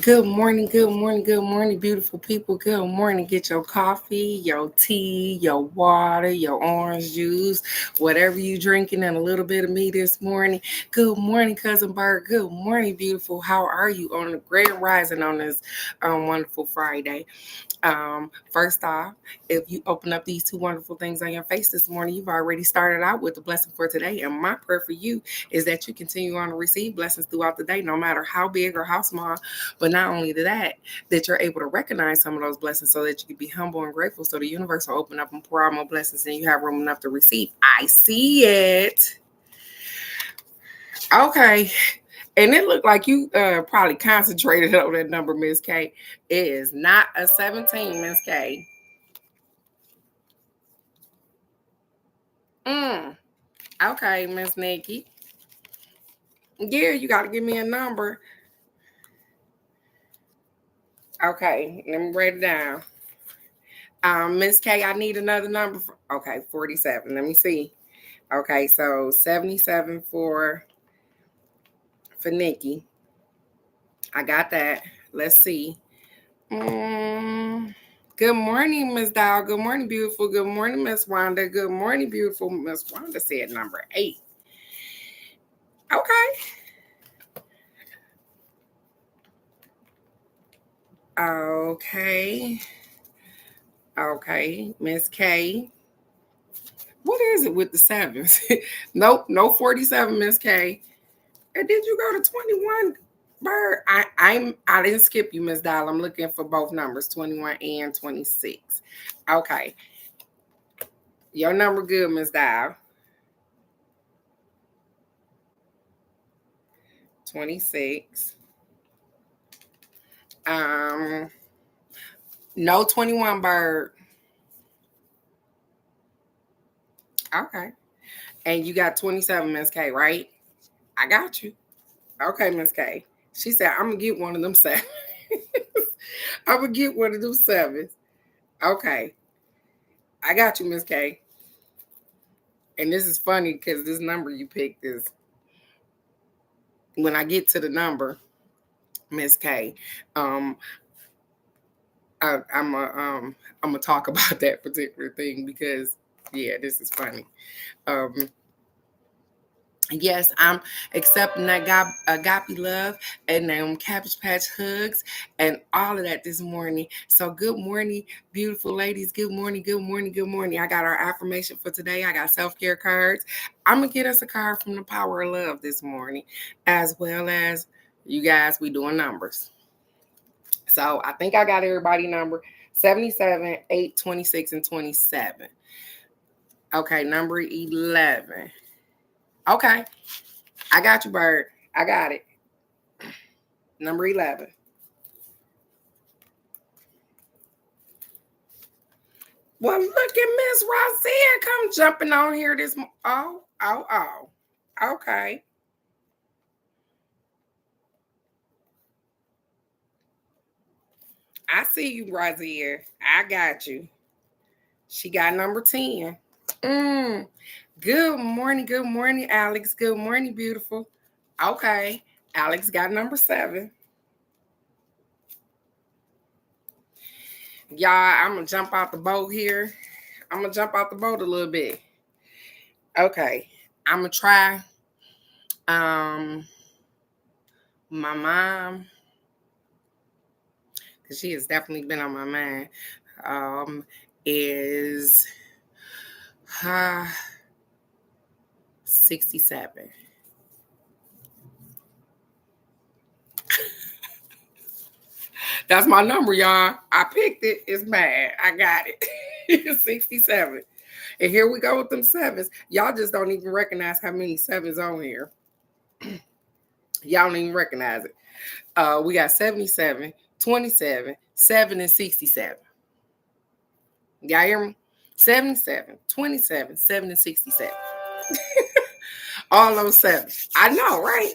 Good morning, good morning, good morning, beautiful people. Good morning. Get your coffee, your tea, your water, your orange juice, whatever you drinking, and a little bit of me this morning. Good morning, cousin Bird. Good morning, beautiful. How are you on a great rising on this wonderful Friday? First off, if you open up these two wonderful things on your face this morning, you've already started out with the blessing for today. And my prayer for you is that you continue on to receive blessings throughout the day, no matter how big or how small. But not only that you're able to recognize some of those blessings so that you can be humble and grateful so the universe will open up and pour out more blessings and you have room enough to receive. I see it. Okay. And it looked like you probably concentrated on that number, Miss K. It is not a 17, Miss K. Mm. Okay, Miss Nikki. Yeah, you got to give me a number. Okay, let me write it down. Miss K, I need another number. Okay, 47. Let me see. Okay, so 77 for Nikki. I got that. Let's see. Mm, good morning, Miss Dow. Good morning, beautiful. Good morning, Miss Wanda. Good morning, beautiful. Miss Wanda said number 8. Okay. Okay. Okay. Miss K. What is it with the sevens? Nope, no 47, Miss K. And did you go to 21? Bird, I didn't skip you, Miss Dial. I'm looking for both numbers, 21 and 26. Okay. Your number good, Miss Dial. 26. Um, no 21, Bird. Okay. And you got 27, Miss K, right? I got you. Okay, Miss K. She said, I'm gonna get one of them sevens. I'm gonna get one of them sevens. Okay. I got you, Miss K. And this is funny because this number you picked is when I get to the number, Miss K, um, I'm gonna talk about that particular thing because yeah, this is funny. Um, yes, I'm accepting that agape love and Cabbage Patch hugs and all of that this morning. So good morning, beautiful ladies. Good morning, good morning, good morning. I got our affirmation for today. I got self-care cards. I'm gonna get us a card from the Power of Love this morning, as well as you guys. We doing numbers. So I think I got everybody number 77, 8, 26, and 27. Okay, number 11. Okay, I got you, Bird. I got it. Number 11. Well, look at Miss Rosia come jumping on here this. Oh. Okay. I see you, Rosia. I got you. She got number 10. Mm. Good morning, Alex. Good morning, beautiful. Okay. Alex got number 7. Y'all, I'm gonna jump out the boat here. I'm gonna jump out the boat a little bit. Okay. I'm gonna try um my mom, because she has definitely been on my mind. Is 67. That's my number, y'all. I picked it. It's mad. I got it. 67. And here we go with them sevens. Y'all just don't even recognize how many sevens on here. Y'all don't even recognize it. We got 77, 27, 7, and 67. Y'all hear me? 77, 27, 7, and 67. All those sevens. I know, right?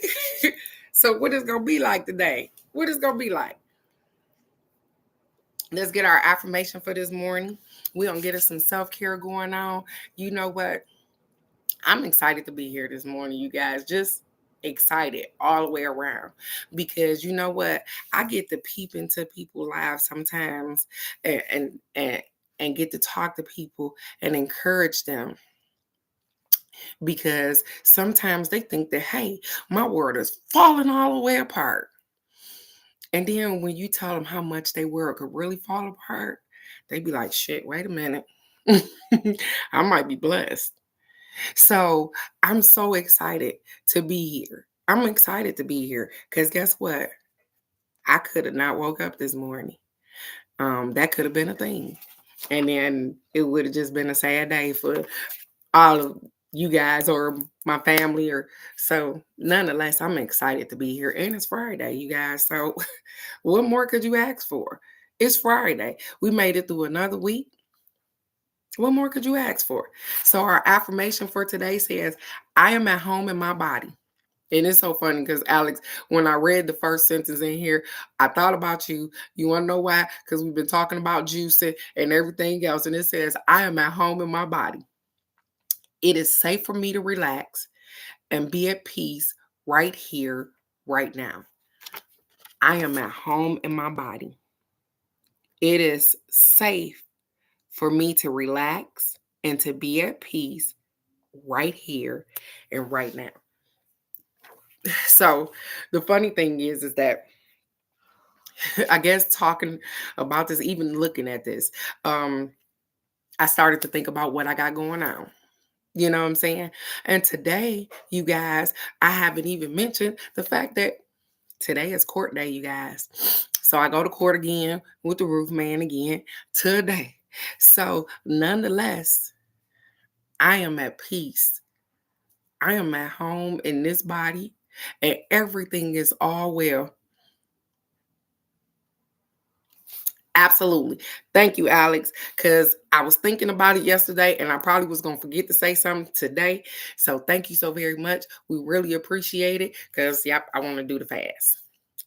So what is going to be like today? What is going to be like? Let's get our affirmation for this morning. We're going to get us some self-care going on. You know what? I'm excited to be here this morning, you guys. Just excited all the way around, because you know what, I get to peep into people's lives sometimes, and get to talk to people and encourage them, because sometimes they think that, hey, my world is falling all the way apart. And then when you tell them how much their world could really fall apart, they be like, shit, wait a minute. I might be blessed. So I'm so excited to be here. I'm excited to be here because guess what? I could have not woke up this morning. That could have been a thing. And then it would have just been a sad day for all of you guys or my family, or so. Nonetheless, I'm excited to be here. And it's Friday, you guys. So what more could you ask for? It's Friday. We made it through another week. What more could you ask for? So our affirmation for today says, I am at home in my body. And it's so funny because, Alex, when I read the first sentence in here, I thought about you. You want to know why? Because we've been talking about juicing and everything else. And it says, I am at home in my body. It is safe for me to relax and be at peace right here, right now. I am at home in my body. It is safe for me to relax and to be at peace right here and right now. So the funny thing is that I guess talking about this, even looking at this, I started to think about what I got going on. You know what I'm saying? And today, you guys, I haven't even mentioned the fact that today is court day, you guys. So I go to court again with the roof man again today. So nonetheless, I am at peace. I am at home in this body, and everything is all well. Absolutely. Thank you, Alex, because I was thinking about it yesterday and I probably was going to forget to say something today. So thank you so very much. We really appreciate it because, yep, I want to do the fast.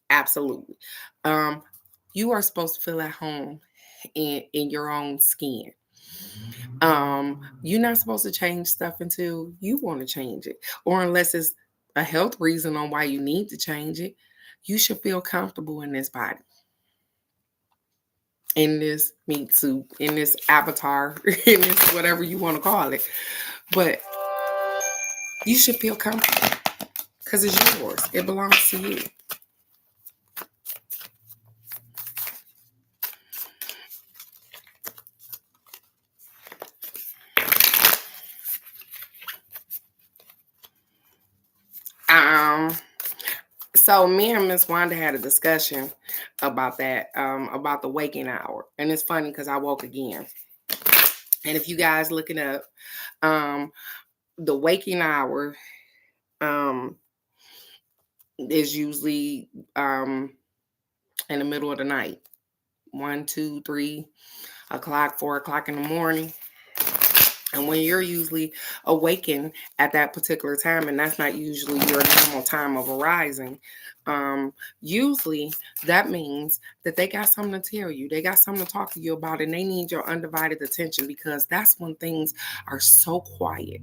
Absolutely. Um, you are supposed to feel at home in your own skin. You're not supposed to change stuff until you want to change it, or unless it's a health reason on why you need to change it. You should feel comfortable in this body, in this meat suit, in this avatar, in this whatever you want to call it. But you should feel comfortable because it's yours. It belongs to you. Um, so me and Miss Wanda had a discussion about that, about the waking hour. And it's funny because I woke again. And if you guys looking up, um, the waking hour is usually in the middle of the night. 1, 2, 3 o'clock, 4 o'clock in the morning. And when you're usually awakened at that particular time, and that's not usually your normal time of arising, usually that means that they got something to tell you. They got something to talk to you about, and they need your undivided attention, because that's when things are so quiet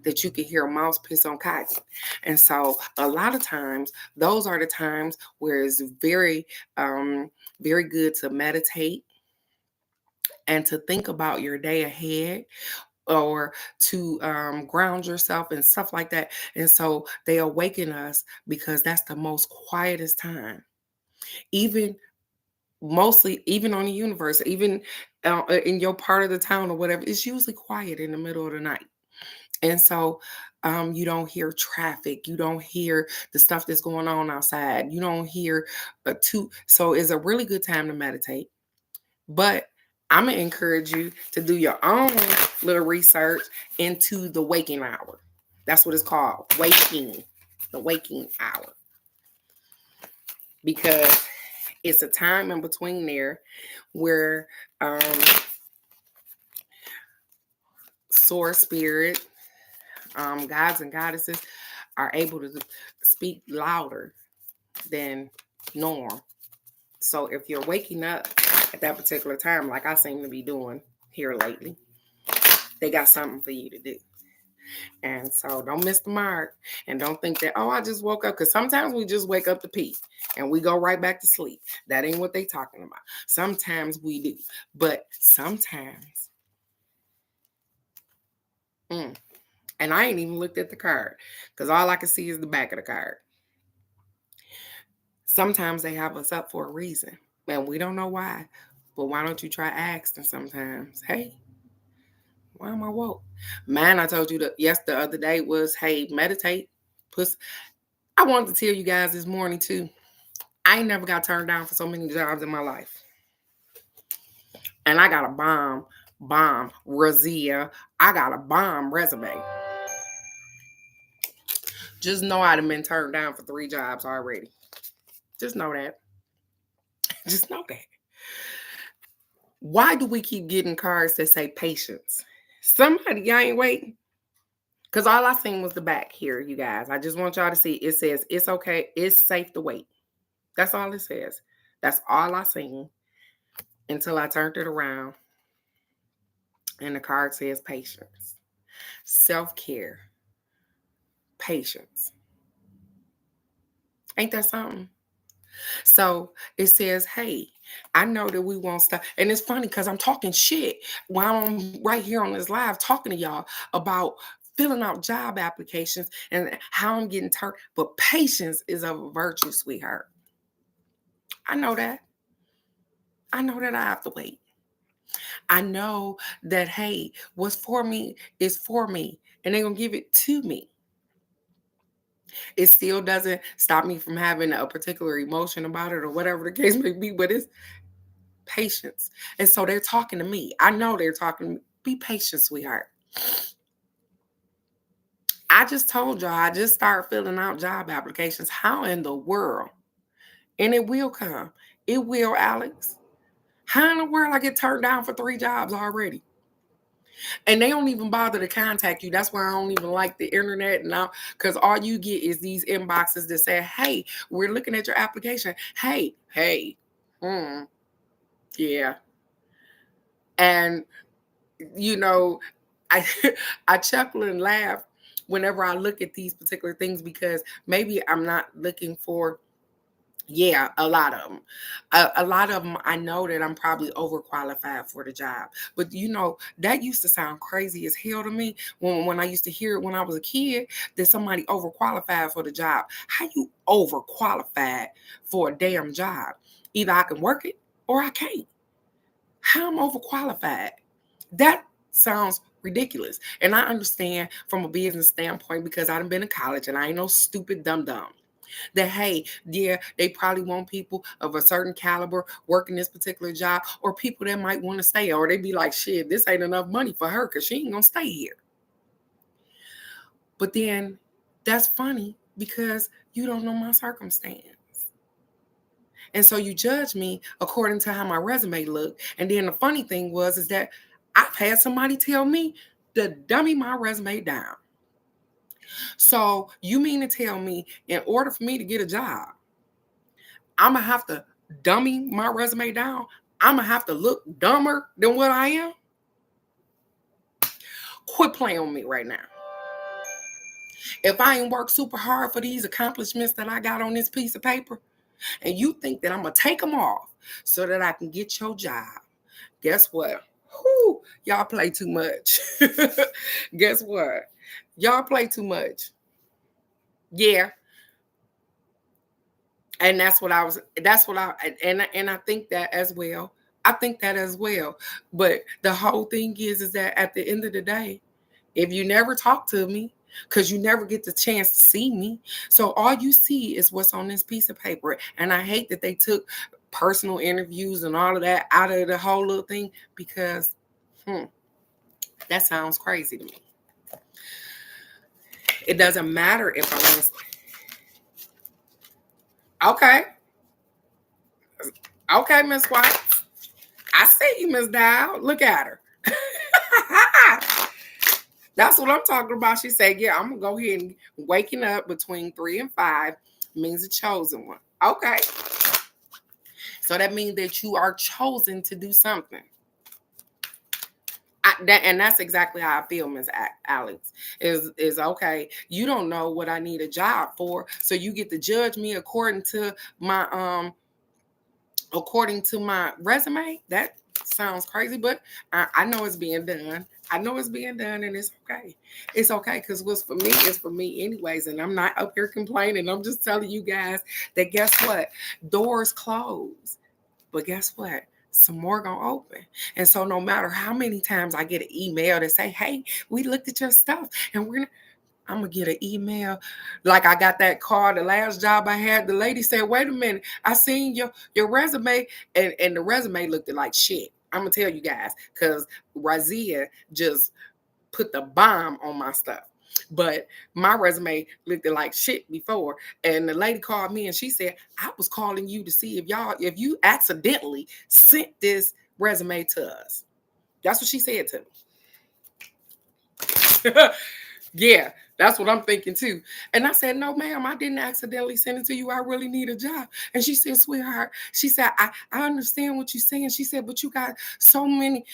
that you can hear a mouse piss on cotton. And so a lot of times, those are the times where it's very, very good to meditate and to think about your day ahead, or to ground yourself and stuff like that. And so they awaken us because that's the most quietest time. Even mostly, even on the universe, even in your part of the town or whatever, it's usually quiet in the middle of the night. And so you don't hear traffic. You don't hear the stuff that's going on outside. You don't hear so it's a really good time to meditate. But I'm going to encourage you to do your own little research into the waking hour. That's what it's called, waking, the waking hour. Because it's a time in between there where source spirit, gods and goddesses are able to speak louder than norm. So if you're waking up at that particular time, like I seem to be doing here lately, they got something for you to do. And so don't miss the mark. And don't think that, oh, I just woke up. Because sometimes we just wake up to pee and we go right back to sleep. That ain't what they talking about. Sometimes we do. But sometimes, and I ain't even looked at the card because all I can see is the back of the card. Sometimes they have us up for a reason. And we don't know why. But why don't you try asking sometimes? Hey, why am I woke? Mine, I told you the other day was, hey, meditate. I wanted to tell you guys this morning too. I ain't never got turned down for so many jobs in my life. And I got a bomb, Razia. I got a bomb resume. Just know I'd have been turned down for 3 jobs already. Just know that. Just know that. Why do we keep getting cards that say patience? Somebody, y'all ain't waiting. Because all I seen was the back here, you guys. I just want y'all to see. It says, it's okay. It's safe to wait. That's all it says. That's all I seen until I turned it around. And the card says patience, self-care, patience. Ain't that something? So it says, hey, I know that we won't stop. And it's funny because I'm talking shit while I'm right here on this live talking to y'all about filling out job applications and how I'm getting turned. But patience is a virtue, sweetheart. I know that. I know that I have to wait. I know that, hey, what's for me is for me, and they're going to give it to me. It still doesn't stop me from having a particular emotion about it or whatever the case may be, but it's patience. And so they're talking to me. I know they're talking to me. Be patient, sweetheart. I just told y'all, I just started filling out job applications. How in the world? And it will come. It will, Alex. How in the world I get turned down for 3 jobs already? And they don't even bother to contact you. That's why I don't even like the internet now, because all you get is these inboxes that say, hey, we're looking at your application. Hey, yeah. And, you know, I I chuckle and laugh whenever I look at these particular things because maybe I'm not looking for, a lot of them. A lot of them, I know that I'm probably overqualified for the job. But, that used to sound crazy as hell to me when I used to hear it when I was a kid, that somebody overqualified for the job. How you overqualified for a damn job? Either I can work it or I can't. How I'm overqualified? That sounds ridiculous. And I understand from a business standpoint because I've been in college and I ain't no stupid dumb. That, hey, yeah, they probably want people of a certain caliber working this particular job, or people that might want to stay, or they be like, shit, this ain't enough money for her because she ain't gonna stay here. But then that's funny because you don't know my circumstance. And so you judge me according to how my resume looked. And then the funny thing is that I've had somebody tell me to dummy my resume down. So you mean to tell me in order for me to get a job, I'm going to have to dummy my resume down? I'm going to have to look dumber than what I am? Quit playing with me right now. If I ain't worked super hard for these accomplishments that I got on this piece of paper, and you think that I'm going to take them off so that I can get your job, guess what? Whew, y'all play too much. Guess what? Y'all play too much. Yeah. And I think that as well. I think that as well. But the whole thing is that at the end of the day, if you never talk to me, because you never get the chance to see me, so all you see is what's on this piece of paper. And I hate that they took personal interviews and all of that out of the whole little thing because that sounds crazy to me. It doesn't matter if I want to. Okay, Miss White. I see you, Miss Dow. Look at her. That's what I'm talking about. She said, yeah, I'm going to go ahead and waking up between 3 and 5 means a chosen one. Okay. So that means that you are chosen to do something. And that's exactly how I feel, Miss Alex. Is okay. You don't know what I need a job for, so you get to judge me according to my resume. That sounds crazy, but I know it's being done. I know it's being done, and it's okay. It's okay because what's for me is for me, anyways. And I'm not up here complaining. I'm just telling you guys that guess what? Doors close, but guess what? Some more gonna open. And so no matter how many times I get an email that say, "Hey, we looked at your stuff and I'm gonna get an email." Like I got that call, the last job I had, the lady said, "Wait a minute, I seen your resume," and the resume looked like shit. I'm gonna tell you guys, because Razia just put the bomb on my stuff. But my resume looked like shit before. And the lady called me and she said, "I was calling you to see if you accidentally sent this resume to us." That's what she said to me. Yeah, that's what I'm thinking too. And I said, "No, ma'am, I didn't accidentally send it to you. I really need a job." And she said, "Sweetheart," she said, I understand what you're saying." She said, "But you got so many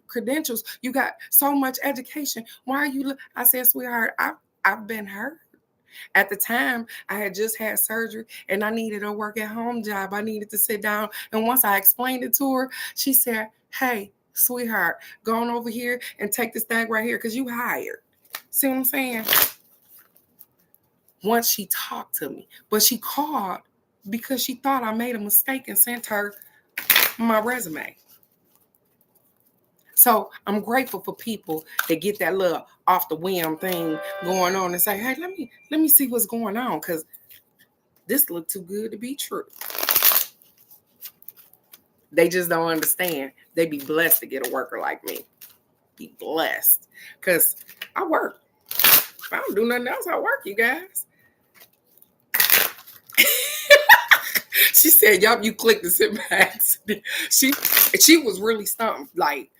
credentials. You got so much education. Why are you?" I said, "Sweetheart, I've been hurt. At the time, I had just had surgery and I needed a work at home job. I needed to sit down. And once I explained it to her, she said, 'Hey, sweetheart, go on over here and take this thing right here because you hired.'" See what I'm saying? Once she talked to me, but she called because she thought I made a mistake and sent her my resume. So I'm grateful for people that get that little off the whim thing going on and say, "Hey, let me see what's going on because this looked too good to be true." They just don't understand. They be blessed to get a worker like me. Be blessed because I work. If I don't do nothing else, I work, you guys. She said, "Yup, you clicked the sit backs." She was really stumped. Like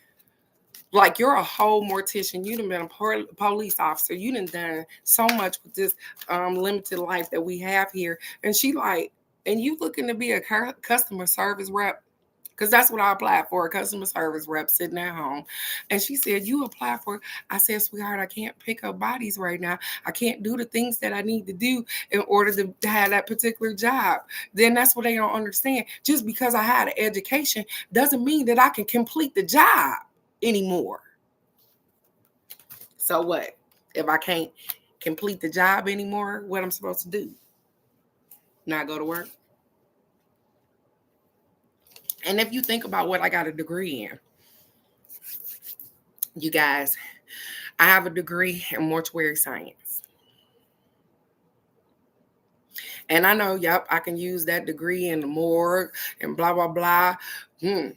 you're a whole mortician. You done been a police officer. You done so much with this limited life that we have here. And she like, "And you looking to be a customer service rep?" Because that's what I applied for, a customer service rep sitting at home. And she said, "You applied for," I said, "Sweetheart, I can't pick up bodies right now. I can't do the things that I need to do in order to have that particular job." Then that's what they don't understand. Just because I had an education doesn't mean that I can complete the job anymore. So what? If I can't complete the job anymore, what I'm supposed to do? Not go to work? And if you think about what I got a degree in, you guys, I have a degree in mortuary science. And I know, yep, I can use that degree in the morgue and blah, blah, blah. I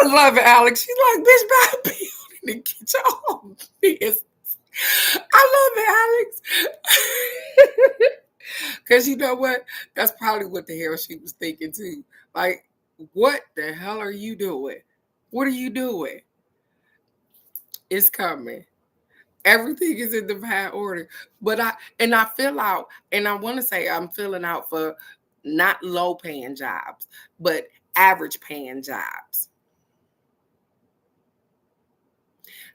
love it, Alex. She's like, "Bitch, buy a building and get your own business." I love it, Alex. Because you know what? That's probably what the hell she was thinking too. Like, what the hell are you doing? What are you doing? It's coming. Everything is in divine order. But I feel out, and I want to say I'm filling out for not low paying jobs, but average paying jobs.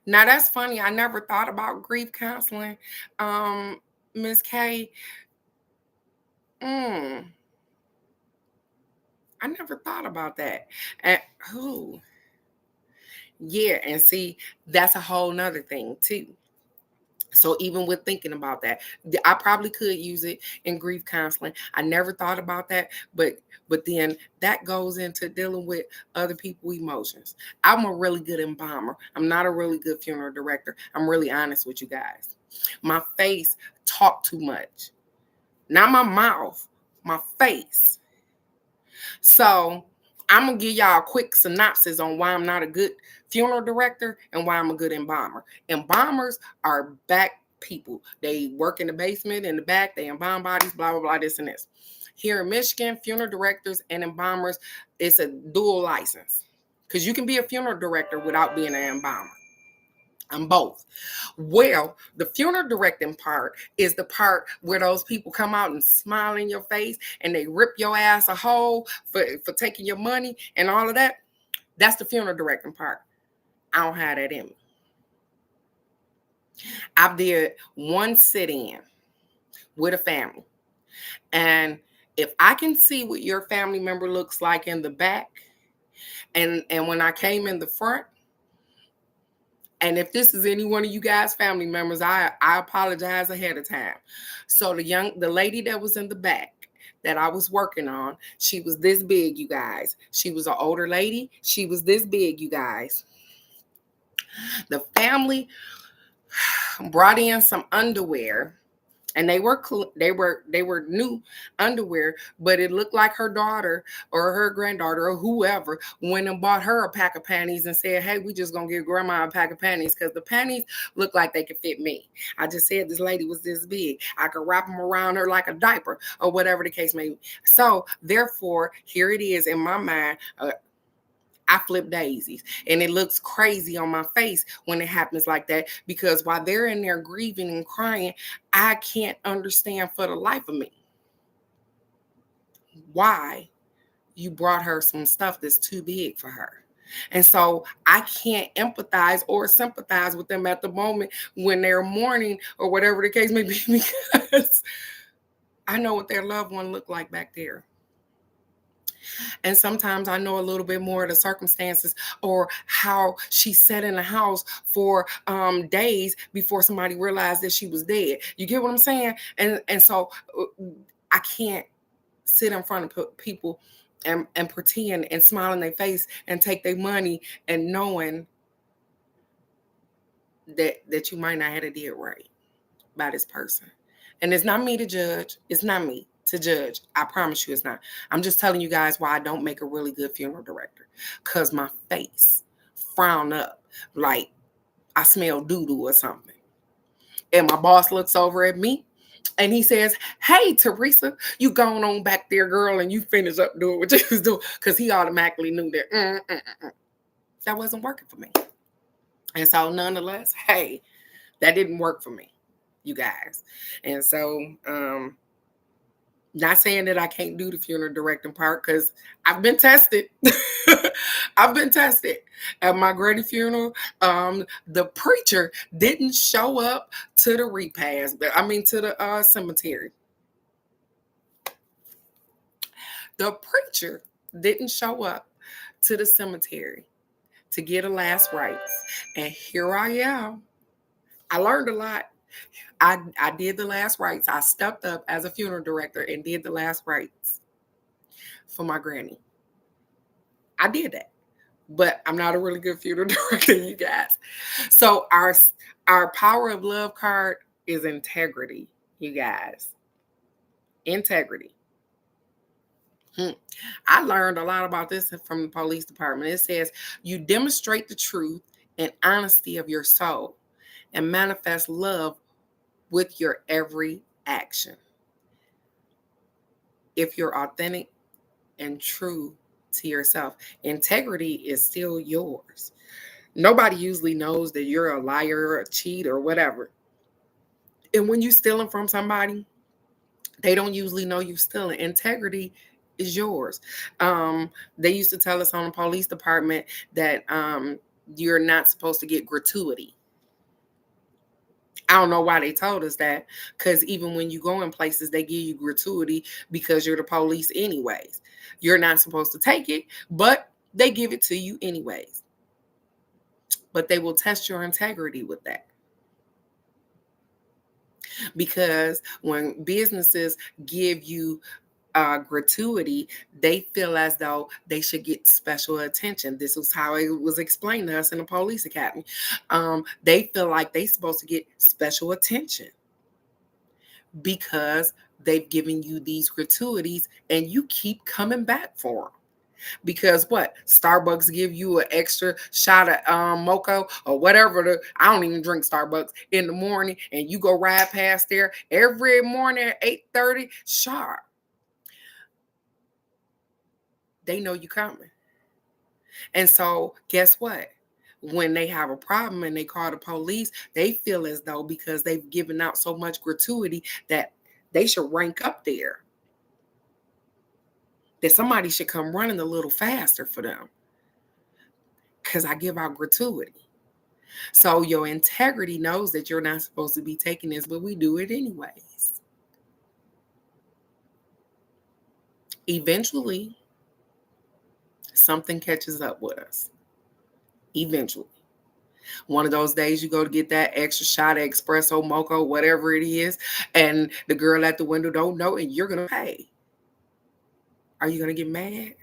Now that's funny. I never thought about grief counseling. Miss K. I never thought about that. And who? Yeah, and see, that's a whole nother thing too. So even with thinking about that, I probably could use it in grief counseling. I never thought about that, but then that goes into dealing with other people's emotions. I'm a really good embalmer. I'm not a really good funeral director. I'm really honest with you guys. My face talk too much. Not my mouth, my face. So I'm gonna give y'all a quick synopsis on why I'm not a good funeral director and why I'm a good embalmer. Embalmers are back people. They work in the basement, in the back, they embalm bodies, blah, blah, blah, this and this. Here in Michigan, funeral directors and embalmers, it's a dual license. Because you can be a funeral director without being an embalmer. I'm both. Well, the funeral directing part is the part where those people come out and smile in your face and they rip your ass a hole for taking your money and all of that. That's the funeral directing part. I don't have that in me. I did one sit-in with a family. And if I can see what your family member looks like in the back, and when I came in the front, and if this is any one of you guys' family members, I apologize ahead of time. So the lady that was in the back that I was working on, she was this big, you guys. She was an older lady. She was this big, you guys. The family brought in some underwear, and they were new underwear, but it looked like her daughter or her granddaughter or whoever went and bought her a pack of panties and said, hey, we just gonna give grandma a pack of panties because the panties look like they could fit me. I just said this lady was this big. I could wrap them around her like a diaper or whatever the case may be. So therefore, here it is in my mind. I flip daisies, and it looks crazy on my face when it happens like that, because while they're in there grieving and crying, I can't understand for the life of me why you brought her some stuff that's too big for her. And so I can't empathize or sympathize with them at the moment when they're mourning or whatever the case may be, because I know what their loved one looked like back there. And sometimes I know a little bit more of the circumstances or how she sat in the house for days before somebody realized that she was dead. You get what I'm saying? And so I can't sit in front of people and pretend and smile in their face and take their money and knowing that you might not have did right by this person. And it's not me to judge. It's not me to judge. I promise you it's not. I'm just telling you guys why I don't make a really good funeral director. Because my face frown up like I smell doo-doo or something. And my boss looks over at me and he says, hey, Teresa, you going on back there, girl, and you finish up doing what you was doing. Because he automatically knew that that wasn't working for me. And so nonetheless, hey, that didn't work for me, you guys. And so not saying that I can't do the funeral directing part, because I've been tested. I've been tested. At my granny funeral, the preacher didn't show up to the repast. To the cemetery. The preacher didn't show up to the cemetery to get a last rites. And here I am. I learned a lot. I did the last rites. I stepped up as a funeral director and did the last rites for my granny. I did that, but I'm not a really good funeral director, you guys. So our power of love card is integrity, you guys. Integrity. I learned a lot about this from the police department. It says you demonstrate the truth and honesty of your soul and manifest love with your every action. If you're authentic and true to yourself, integrity is still yours. Nobody usually knows that you're a liar or a cheat or whatever. And when you're stealing from somebody, they don't usually know you're stealing. Integrity is yours. They used to tell us on the police department that you're not supposed to get gratuity. I don't know why they told us that, because even when you go in places, they give you gratuity because you're the police anyways. You're not supposed to take it, but they give it to you anyways. But they will test your integrity with that. Because when businesses give you gratuity, they feel as though they should get special attention. This was how it was explained to us in the police academy. They feel like they're supposed to get special attention because they've given you these gratuities and you keep coming back for them. Because what? Starbucks give you an extra shot of mocha or whatever. I don't even drink Starbucks in the morning, and you go ride past there every morning at 8:30 sharp. They know you coming. And so guess what? when they have a problem and they call the police, they feel as though because they've given out so much gratuity that they should rank up there, that somebody should come running a little faster for them because I give out gratuity. So your integrity knows that you're not supposed to be taking this, but we do it anyways. Eventually, something catches up with us. Eventually. One of those days you go to get that extra shot of espresso, mocha, whatever it is, and the girl at the window don't know, and you're going to pay. Are you going to get mad?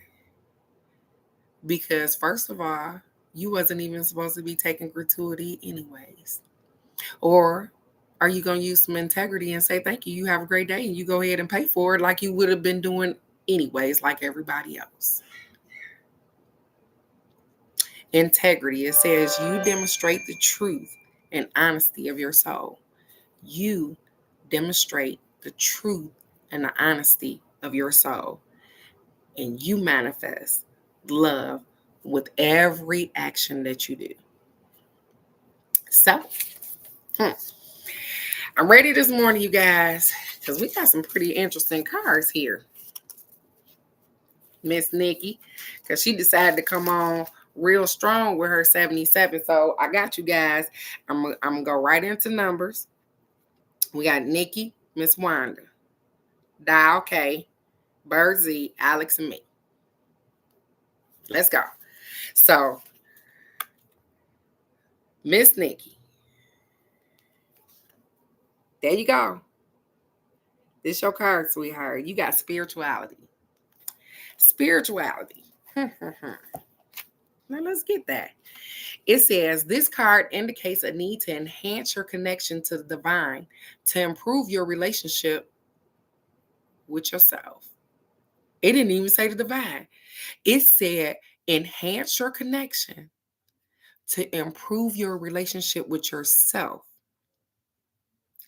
Because first of all, you wasn't even supposed to be taking gratuity anyways. Or are you going to use some integrity and say, thank you, you have a great day, and you go ahead and pay for it like you would have been doing anyways, like everybody else? Integrity, it says you demonstrate the truth and honesty of your soul. You demonstrate the truth and the honesty of your soul. And you manifest love with every action that you do. So, I'm ready this morning, you guys, because we got some pretty interesting cards here. Miss Nikki, because she decided to come on real strong with her 77. So I got you guys. I'm going to go right into numbers. We got Nikki, Miss Wanda, Dial K, Bird Z, Alex, and me. Let's go. So, Miss Nikki, there you go. This your card, sweetheart. You got spirituality. Spirituality. Now let's get that. It says this card indicates a need to enhance your connection to the divine, to improve your relationship with yourself. It didn't even say the divine. It said enhance your connection to improve your relationship with yourself,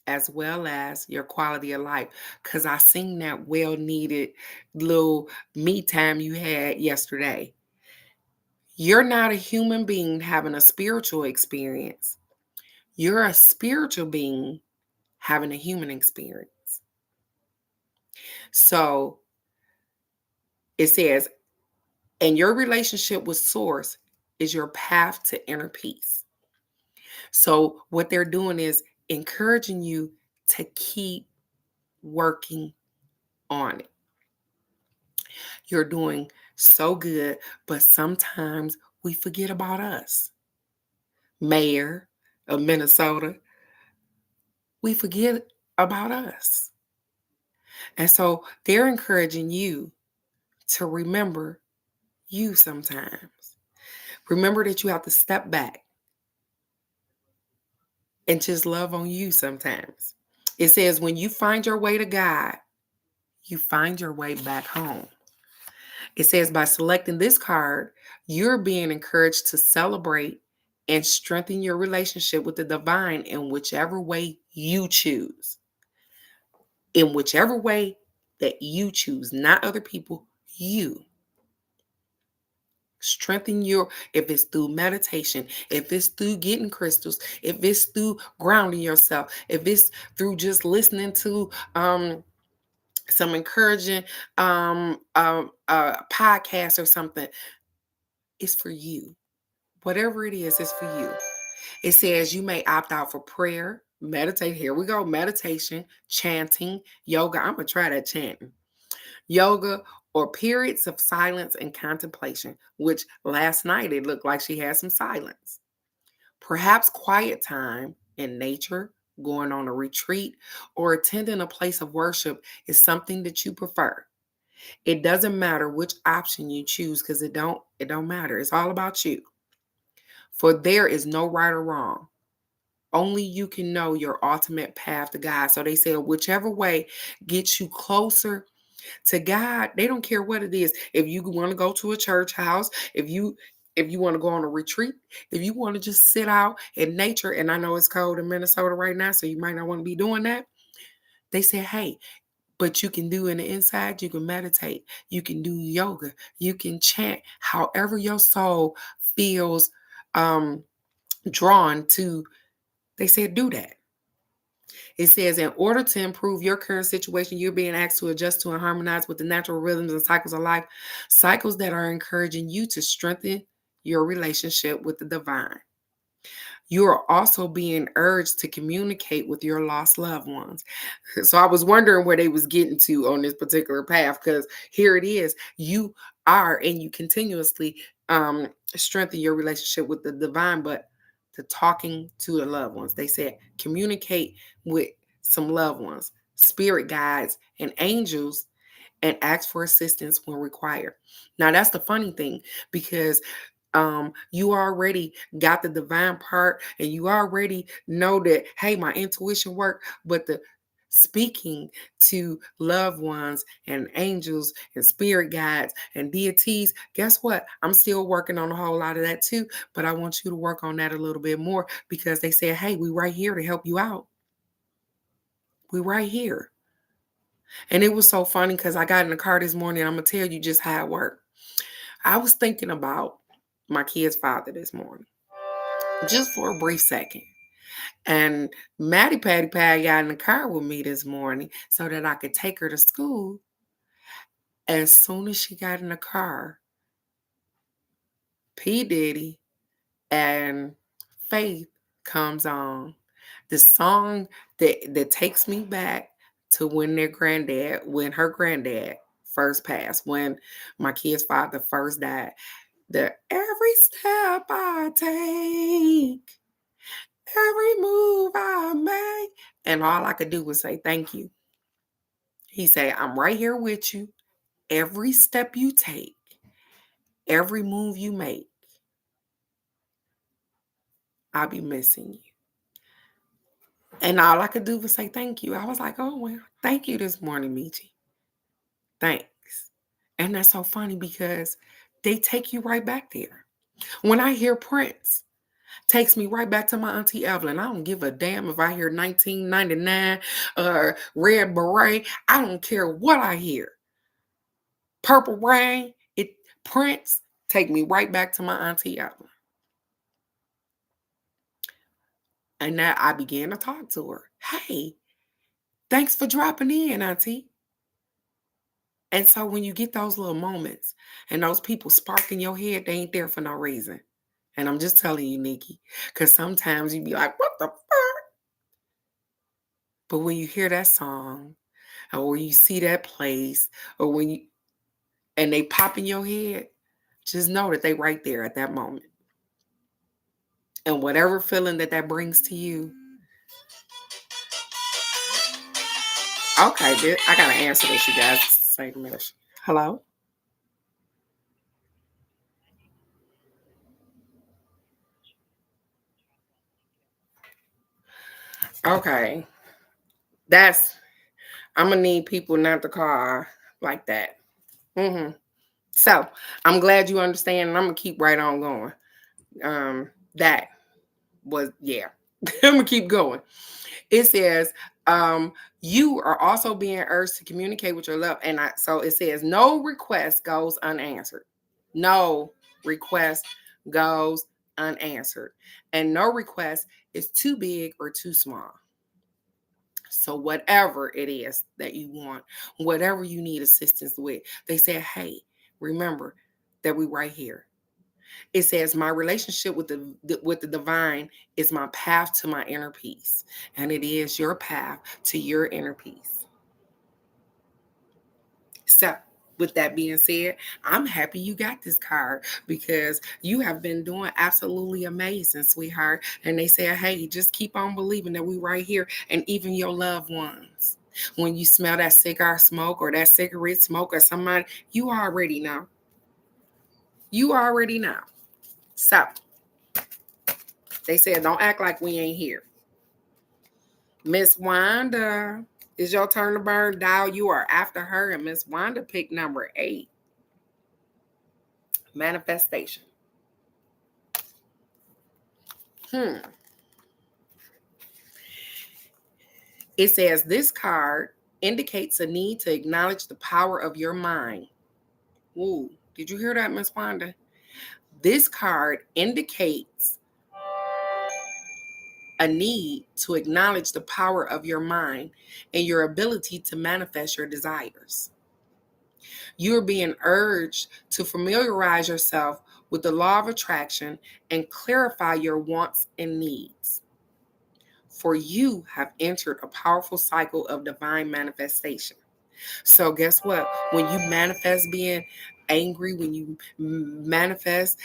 as well as your quality of life. Because I seen that well-needed little me time you had yesterday. You're not a human being having a spiritual experience. You're a spiritual being having a human experience. So it says, and your relationship with Source is your path to inner peace. So what they're doing is encouraging you to keep working on it. You're doing so good, but sometimes we forget about us. Mayor of Minnesota, we forget about us. And so they're encouraging you to remember you sometimes. Remember that you have to step back and just love on you sometimes. It says when you find your way to God, you find your way back home. It says by selecting this card, you're being encouraged to celebrate and strengthen your relationship with the divine in whichever way you choose. In whichever way that you choose, not other people, you. Strengthen if it's through meditation, if it's through getting crystals, if it's through grounding yourself, if it's through just listening to some encouraging podcast or something, it's for you. Whatever it is, it's for you. It says you may opt out for prayer, meditate. Here we go. Meditation, chanting, yoga. I'm going to try that chanting. Yoga, or periods of silence and contemplation, which last night it looked like she had some silence. Perhaps quiet time in nature, going on a retreat, or attending a place of worship is something that you prefer. It doesn't matter which option you choose because it don't matter. It's all about you. For there is no right or wrong. Only you can know your ultimate path to God. So they say whichever way gets you closer to God. They don't care what it is. If you want to go to a church house, if you want to go on a retreat, if you want to just sit out in nature, and I know it's cold in Minnesota right now, so you might not want to be doing that. They say, hey, but you can do in the inside, you can meditate, you can do yoga, you can chant, however your soul feels drawn to, they said, do that. It says, in order to improve your current situation, you're being asked to adjust to and harmonize with the natural rhythms and cycles of life, cycles that are encouraging you to strengthen your relationship with the divine. You are also being urged to communicate with your lost loved ones. So I was wondering where they was getting to on this particular path, because here it is. You are, and you continuously strengthen your relationship with the divine, but the talking to the loved ones. They said communicate with some loved ones, spirit guides, and angels, and ask for assistance when required. Now that's the funny thing, because you already got the divine part, and you already know that, hey, my intuition worked, but the speaking to loved ones and angels and spirit guides and deities, guess what? I'm still working on a whole lot of that too, but I want you to work on that a little bit more, because they said, hey, we right here to help you out. We right here. And it was so funny because I got in the car this morning. I'm going to tell you just how it worked. I was thinking about my kid's father this morning, just for a brief second. And Maddie Patty Pie got in the car with me this morning so that I could take her to school. As soon as she got in the car, P. Diddy and Faith comes on. The song that takes me back to when her granddad first passed, when my kid's father first died. The every step I take, every move I make. And all I could do was say, thank you. He said, I'm right here with you. Every step you take, every move you make, I'll be missing you. And all I could do was say, thank you. I was like, oh, well, thank you this morning, Michi. Thanks. And that's so funny because they take you right back there. When I hear Prince, takes me right back to my Auntie Evelyn. I don't give a damn if I hear 1999 Red Beret. I don't care what I hear. Purple Rain, Prince, take me right back to my Auntie Evelyn. And now I began to talk to her. Hey, thanks for dropping in, Auntie. And so when you get those little moments and those people spark in your head, they ain't there for no reason. And I'm just telling you, Nikki, because sometimes you be like, what the fuck? But when you hear that song, or when you see that place, or and they pop in your head, just know that they right there at that moment. And whatever feeling that brings to you. Okay, I gotta answer this, you guys. Say a minute. Hello? Okay. I'm gonna need people not to call like that. So I'm glad you understand, and I'm gonna keep right on going. That was, yeah. I'm gonna keep going. It says, you are also being urged to communicate with your love. So it says, no request goes unanswered. No request goes unanswered. And no request is too big or too small. So whatever it is that you want, whatever you need assistance with, they say, hey, remember that we right here. It says, my relationship with the divine is my path to my inner peace. And it is your path to your inner peace. So with that being said, I'm happy you got this card, because you have been doing absolutely amazing, sweetheart. And they say, hey, just keep on believing that we right here, and even your loved ones. When you smell that cigar smoke or that cigarette smoke or somebody, you already know. You already know. So they said, don't act like we ain't here. Miss Wanda, it's your turn to burn. Dial, you are after her. And Miss Wanda picked number 8. Manifestation. It says, this card indicates a need to acknowledge the power of your mind. Ooh, did you hear that, Miss Wanda? This card indicates a need to acknowledge the power of your mind and your ability to manifest your desires. You're being urged to familiarize yourself with the law of attraction and clarify your wants and needs. For you have entered a powerful cycle of divine manifestation. So, guess what? When you manifest being angry, when you manifest,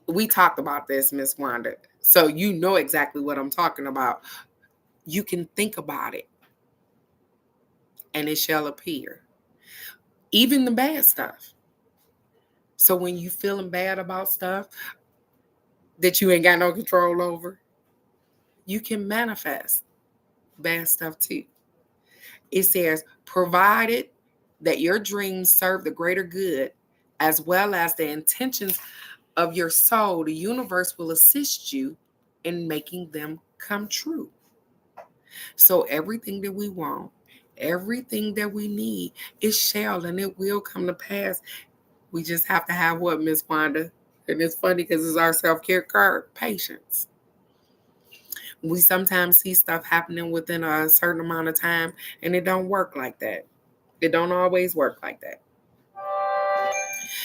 we talked about this, Miss Wanda. So, you know exactly what I'm talking about. You can think about it and it shall appear, even the bad stuff. So, when you feeling bad about stuff that you ain't got no control over, you can manifest bad stuff too. It says, provided that your dreams serve the greater good as well as the intentions of your soul, the universe will assist you in making them come true. So everything that we want, everything that we need, it shall and it will come to pass. We just have to have what, Miss Wanda? And it's funny because it's our self-care card, patience. We sometimes see stuff happening within a certain amount of time, and it don't work like that. It don't always work like that.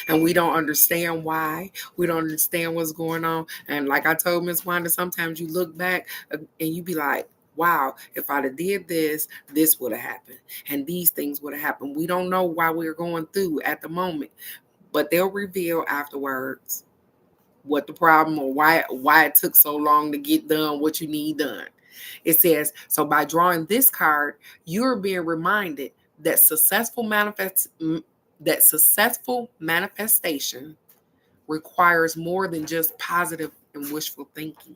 And we don't understand why. We don't understand what's going on. And like I told Miss Wanda, sometimes you look back and you be like, wow, if I'd have did this, this would have happened. And these things would have happened. We don't know why we're going through at the moment, but they'll reveal afterwards what the problem or why it took so long to get done what you need done. It says, so by drawing this card, you're being reminded that successful manifestation requires more than just positive and wishful thinking.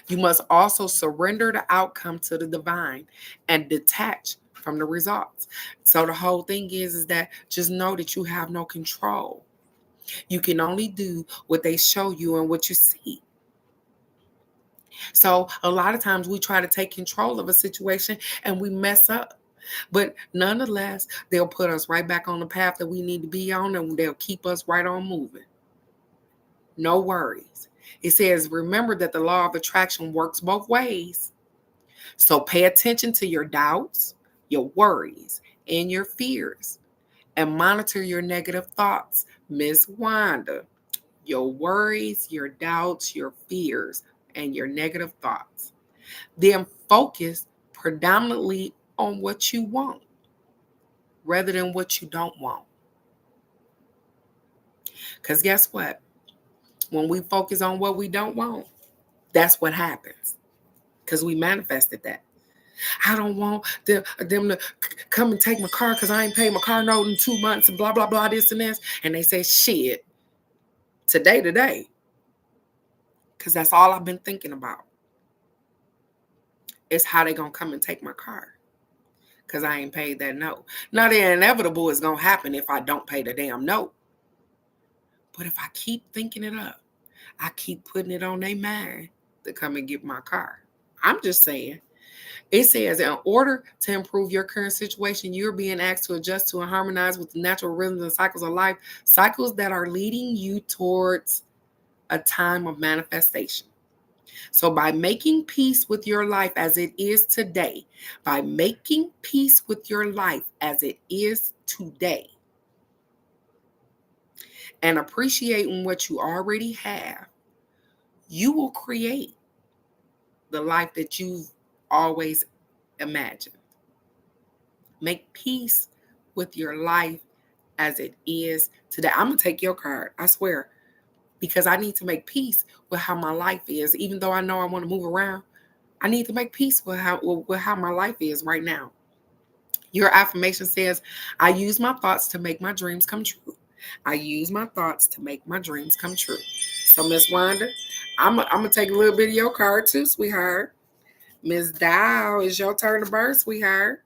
You must also surrender the outcome to the divine and detach from the results. So the whole thing is that just know that you have no control. You can only do what they show you and what you see. So a lot of times we try to take control of a situation and we mess up. But nonetheless, they'll put us right back on the path that we need to be on, and they'll keep us right on moving. No worries. It says, remember that the law of attraction works both ways. So pay attention to your doubts, your worries, and your fears, and monitor your negative thoughts, Miss Wanda. Your worries, your doubts, your fears, and your negative thoughts. Then focus predominantly on what you want rather than what you don't want. Because guess what? When we focus on what we don't want, that's what happens. Because we manifested that. I don't want them to come and take my car because I ain't paid my car note in 2 months and blah, blah, blah, this and this. And they say, shit, today. Because that's all I've been thinking about. It's how they going to come and take my car. Because I ain't paid that note. Now, the inevitable is going to happen if I don't pay the damn note. But if I keep thinking it up, I keep putting it on their mind to come and get my car. I'm just saying. It says, in order to improve your current situation, you're being asked to adjust to and harmonize with the natural rhythms and cycles of life, cycles that are leading you towards a time of manifestation. So by making peace with your life as it is today, by making peace with your life as it is today, and appreciating what you already have, you will create the life that you've always imagined. Make peace with your life as it is today. I'm going to take your card, I swear, because I need to make peace with how my life is. Even though I know I want to move around, I need to make peace with how my life is right now. Your affirmation says, I use my thoughts to make my dreams come true. I use my thoughts to make my dreams come true. So, Miss Wanda, I'm going to take a little bit of your card too, sweetheart. Miss Dow, it's your turn to burn, sweetheart.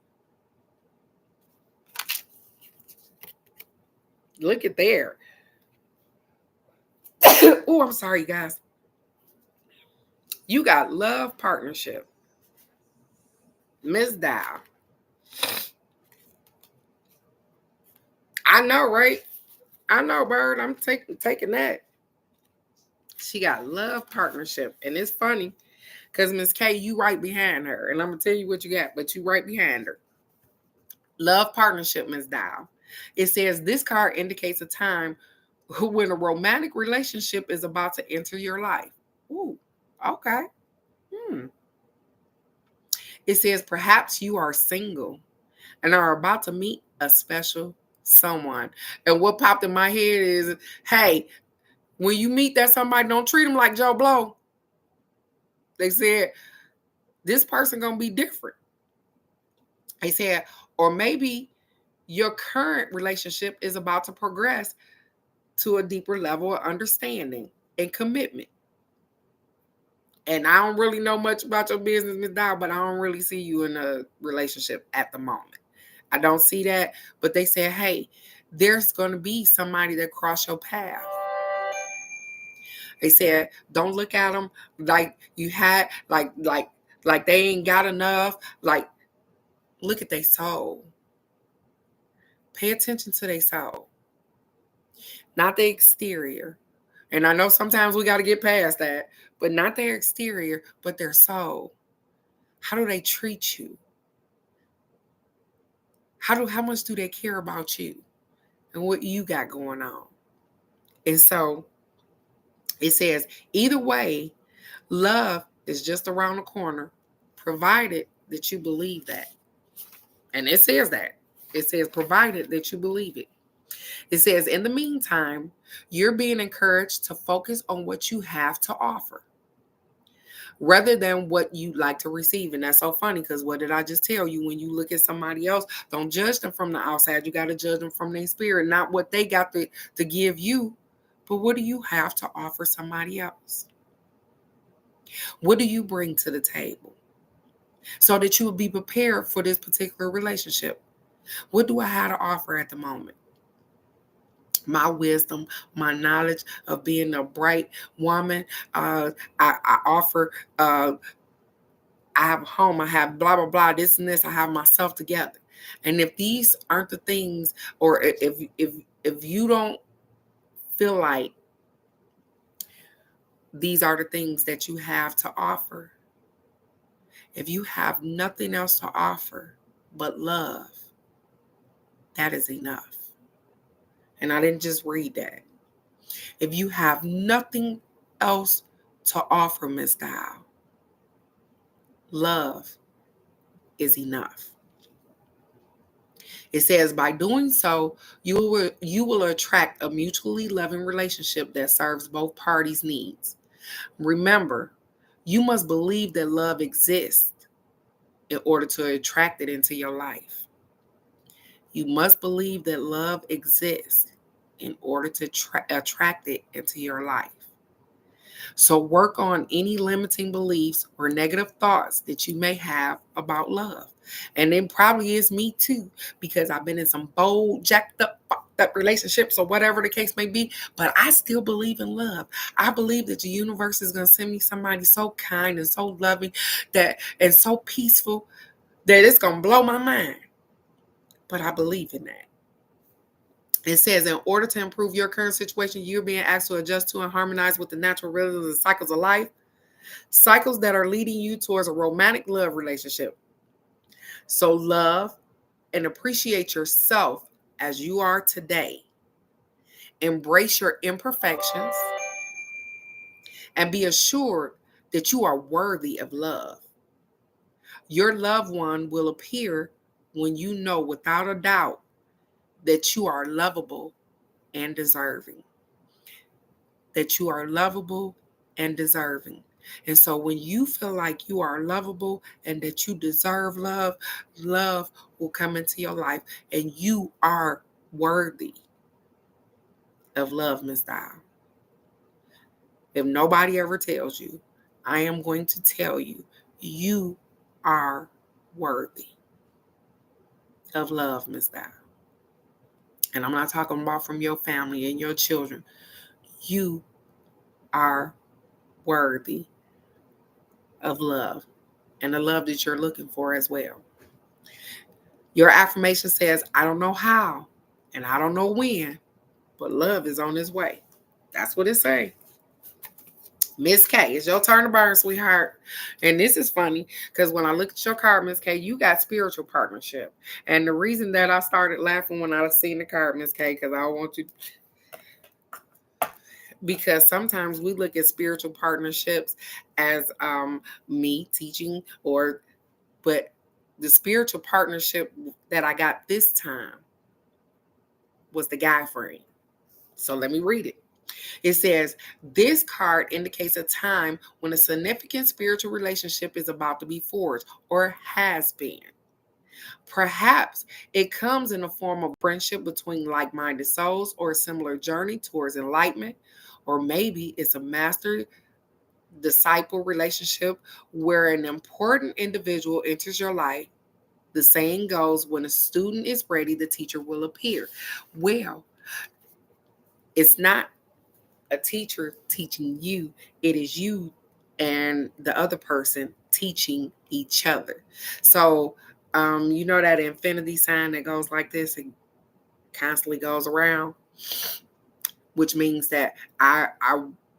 Look at there. Oh, I'm sorry, guys. You got love partnership. Miss Dow. I know, right? I know, Bird. I'm taking that. She got love partnership. And it's funny because Miss K, you right behind her. And I'm going to tell you what you got, but you right behind her. Love partnership, Miss Dow. It says this card indicates a time when a romantic relationship is about to enter your life. Ooh, okay. Hmm. It says perhaps you are single and are about to meet a special someone. And what popped in my head is, hey, when you meet that somebody, don't treat them like Joe Blow. They said this person gonna be different. They said, or maybe your current relationship is about to progress to a deeper level of understanding and commitment. And I don't really know much about your business, Ms. Dow, but I don't really see you in a relationship at the moment. I don't see that. But they said, hey, there's going to be somebody that cross your path. They said, don't look at them like you had, like they ain't got enough. Like, look at their soul. Pay attention to their soul, not the exterior. And I know sometimes we got to get past that, but not their exterior, but their soul. How do they treat you? How much do they care about you and what you got going on? And so it says, either way, love is just around the corner, provided that you believe that. And it says that. It says, provided that you believe it. It says, in the meantime, you're being encouraged to focus on what you have to offer rather than what you like to receive. And that's so funny because what did I just tell you? When you look at somebody else, don't judge them from the outside. You got to judge them from their spirit, not what they got to give you, but what do you have to offer somebody else? What do you bring to the table so that you will be prepared for this particular relationship? What do I have to offer at the moment? My wisdom, my knowledge of being a bright woman. I offer I have a home, I have blah, blah, blah, this and this, I have myself together. And if these aren't the things, or if you don't feel like these are the things that you have to offer, if you have nothing else to offer but love, that is enough. And I didn't just read that. If you have nothing else to offer, Miss Dial, love is enough. It says by doing so, you will attract a mutually loving relationship that serves both parties' needs. Remember, you must believe that love exists in order to attract it into your life. You must believe that love exists in order to attract it into your life. So work on any limiting beliefs or negative thoughts that you may have about love. And it probably is me too, because I've been in some bold, jacked up, fucked up relationships or whatever the case may be, but I still believe in love. I believe that the universe is going to send me somebody so kind and so loving that and so peaceful that it's going to blow my mind. But I believe in that. It says, in order to improve your current situation, you're being asked to adjust to and harmonize with the natural rhythms and cycles of life, cycles that are leading you towards a romantic love relationship. So love and appreciate yourself as you are today. Embrace your imperfections and be assured that you are worthy of love. Your loved one will appear when you know without a doubt that you are lovable and deserving. That you are lovable and deserving. And so when you feel like you are lovable and that you deserve love, love will come into your life and you are worthy of love, Miss Dial. If nobody ever tells you, I am going to tell you, you are worthy of love, Miss Dial. And I'm not talking about from your family and your children. You are worthy of love and the love that you're looking for as well. Your affirmation says, I don't know how And I don't know when, but love is on its way. That's what it say. Miss K, it's your turn to burn, sweetheart. And this is funny because when I look at your card, Miss K, you got spiritual partnership. And the reason that I started laughing when I seen the card, Miss K, because I want you, because sometimes we look at spiritual partnerships as me teaching, but the spiritual partnership that I got this time was the guy friend. So let me read it. It says, this card indicates a time when a significant spiritual relationship is about to be forged or has been. Perhaps it comes in the form of friendship between like minded souls or a similar journey towards enlightenment, or maybe it's a master disciple relationship where an important individual enters your life. The saying goes, when a student is ready, the teacher will appear. Well, it's not a teacher teaching you, it is you and the other person teaching each other. So, you know that infinity sign that goes like this, it constantly goes around, which means that I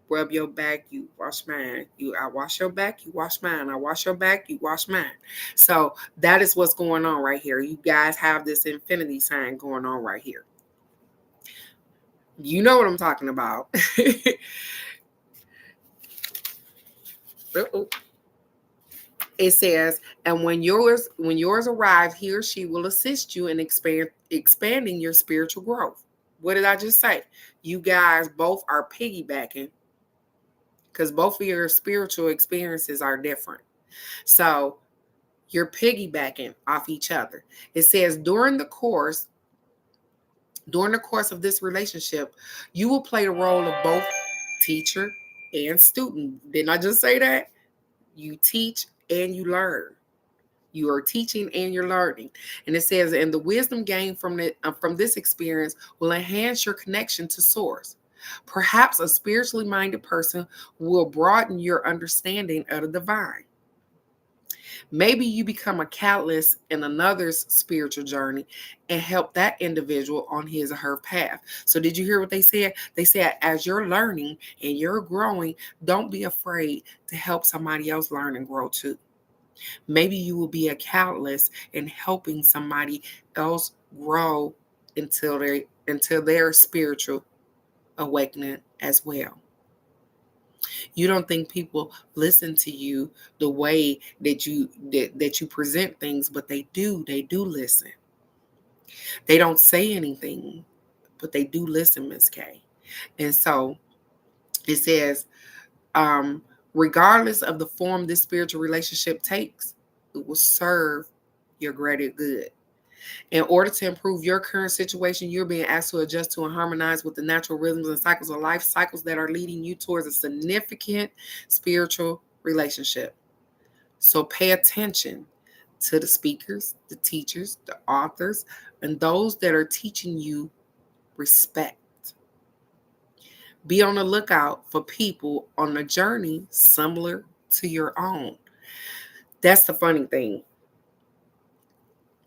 rub your back, you wash mine. I wash your back, you wash mine. I wash your back, you wash mine. So that is what's going on right here. You guys have this infinity sign going on right here. You know what I'm talking about. It says, and when yours arrive, he or she will assist you in expanding your spiritual growth. What did I just say? You guys both are piggybacking because both of your spiritual experiences are different. So you're piggybacking off each other. It says during the course of this relationship, you will play the role of both teacher and student. Didn't I just say that? You teach and you learn. You are teaching and you're learning. And it says, and the wisdom gained from this experience will enhance your connection to source. Perhaps a spiritually minded person will broaden your understanding of the divine. Maybe you become a catalyst in another's spiritual journey and help that individual on his or her path. So, did you hear what they said? They said, as you're learning and you're growing, don't be afraid to help somebody else learn and grow too. Maybe you will be a catalyst in helping somebody else grow until their spiritual awakening as well. You don't think people listen to you the way that you present things, but they do. They do listen. They don't say anything, but they do listen, Miss K. And so it says, um, regardless of the form this spiritual relationship takes, it will serve your greater good. In order to improve your current situation, you're being asked to adjust to and harmonize with the natural rhythms and cycles of life, cycles that are leading you towards a significant spiritual relationship. So pay attention to the speakers, the teachers, the authors, and those that are teaching you respect. Be on the lookout for people on a journey similar to your own. That's the funny thing,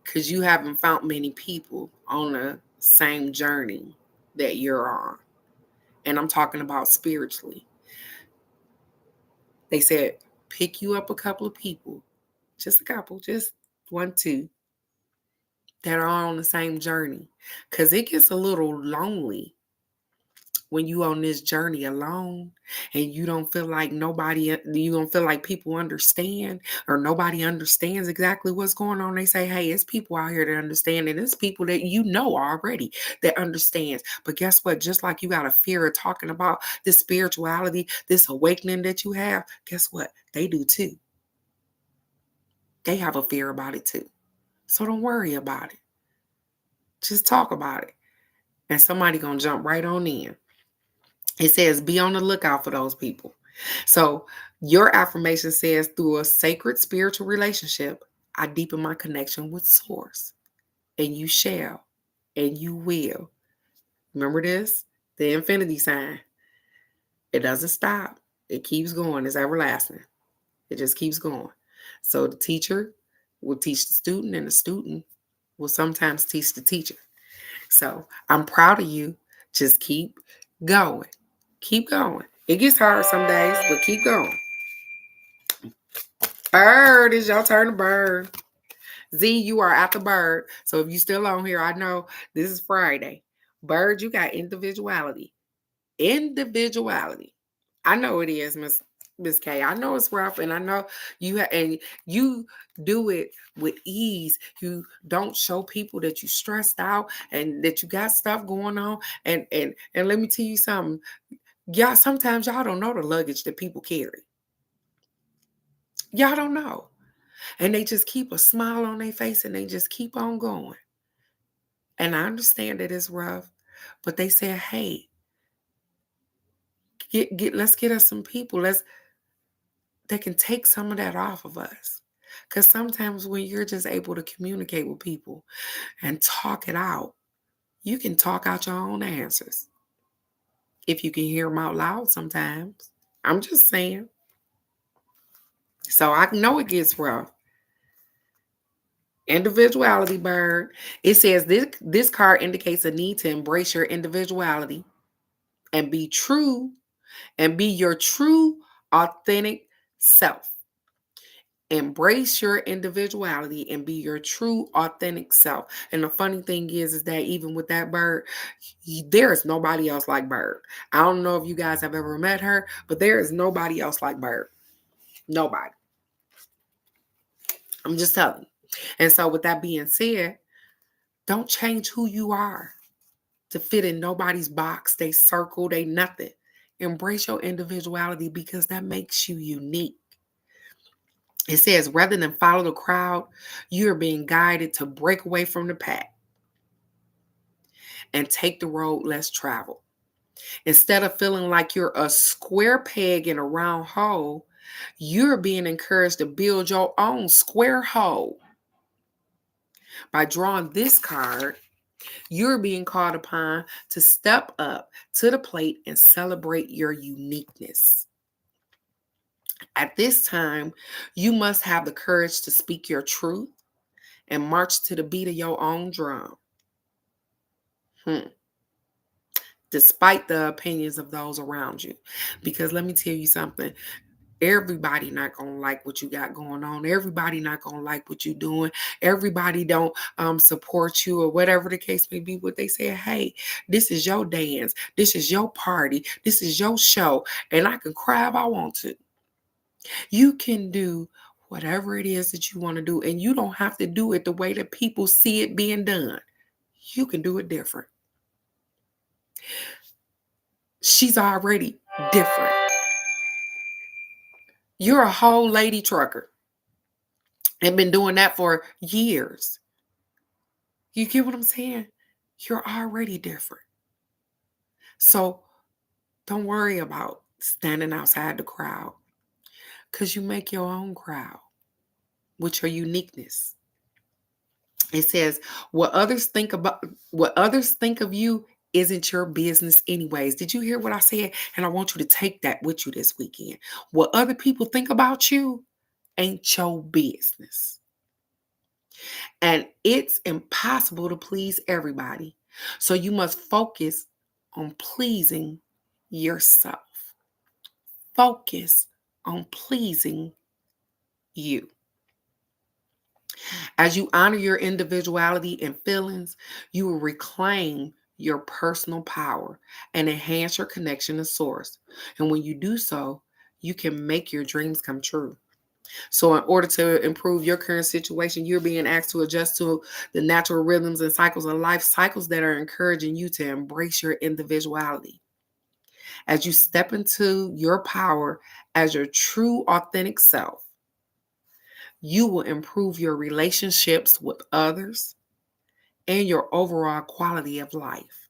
because you haven't found many people on the same journey that you're on. And I'm talking about spiritually. They said, pick you up a couple of people, just a couple, just one, two, that are on the same journey. Because it gets a little lonely when you on this journey alone and you don't feel like people understand, or nobody understands exactly what's going on. They say, hey, it's people out here that understand, and it's people that you know already that understands. But guess what? Just like you got a fear of talking about this spirituality, this awakening that you have, guess what? They do too. They have a fear about it too. So don't worry about it. Just talk about it. And somebody gonna jump right on in. It says, be on the lookout for those people. So your affirmation says, through a sacred spiritual relationship, I deepen my connection with Source. And you shall, and you will. Remember this? The infinity sign. It doesn't stop. It keeps going. It's everlasting. It just keeps going. So the teacher will teach the student, and the student will sometimes teach the teacher. So I'm proud of you. Just keep going. Keep going. It gets hard some days, but keep going. Bird, it's your turn to bird. Z, you are at the bird. So if you still on here, I know this is Friday. Bird, you got individuality. Individuality. I know it is, Miss K. I know it's rough, and I know and you do it with ease. You don't show people that you stressed out and that you got stuff going on. And let me tell you something. Y'all, sometimes y'all don't know the luggage that people carry. Y'all don't know. And they just keep a smile on their face and they just keep on going. And I understand that it's rough, but they say, hey, let's get us some people. They can take some of that off of us. Because sometimes when you're just able to communicate with people and talk it out, you can talk out your own answers. If you can hear them out loud sometimes. I'm just saying. So I know it gets rough. Individuality, bird. It says this card indicates a need to embrace your individuality and be true and be your true, authentic self. Embrace your individuality and be your true, authentic self. And the funny thing is that even with that bird, there is nobody else like Bird. I don't know if you guys have ever met her, but there is nobody else like Bird. Nobody. I'm just telling you. And so with that being said, don't change who you are to fit in nobody's box, they circle, they nothing. Embrace your individuality because that makes you unique. It says, rather than follow the crowd, you're being guided to break away from the pack and take the road less traveled. Instead of feeling like you're a square peg in a round hole, you're being encouraged to build your own square hole. By drawing this card, you're being called upon to step up to the plate and celebrate your uniqueness. At this time, you must have the courage to speak your truth and march to the beat of your own drum. Despite the opinions of those around you. Because let me tell you something. Everybody not gonna like what you got going on. Everybody not gonna like what you're doing. Everybody don't support you or whatever the case may be. What they say, hey, this is your dance. This is your party. This is your show. And I can cry if I want to. You can do whatever it is that you want to do. And you don't have to do it the way that people see it being done. You can do it different. She's already different. You're a whole lady trucker and been doing that for years. You get what I'm saying? You're already different. So don't worry about standing outside the crowd because you make your own crowd with your uniqueness. It says what others think of you isn't your business anyways. Did you hear what I said? And I want you to take that with you this weekend. What other people think about you ain't your business. And it's impossible to please everybody. So you must focus on pleasing yourself. Focus on pleasing you. As you honor your individuality and feelings, you will reclaim your personal power and enhance your connection to source. And when you do so, you can make your dreams come true. So in order to improve your current situation, you're being asked to adjust to the natural rhythms and cycles of life, cycles that are encouraging you to embrace your individuality. As you step into your power as your true, authentic self, you will improve your relationships with others and your overall quality of life.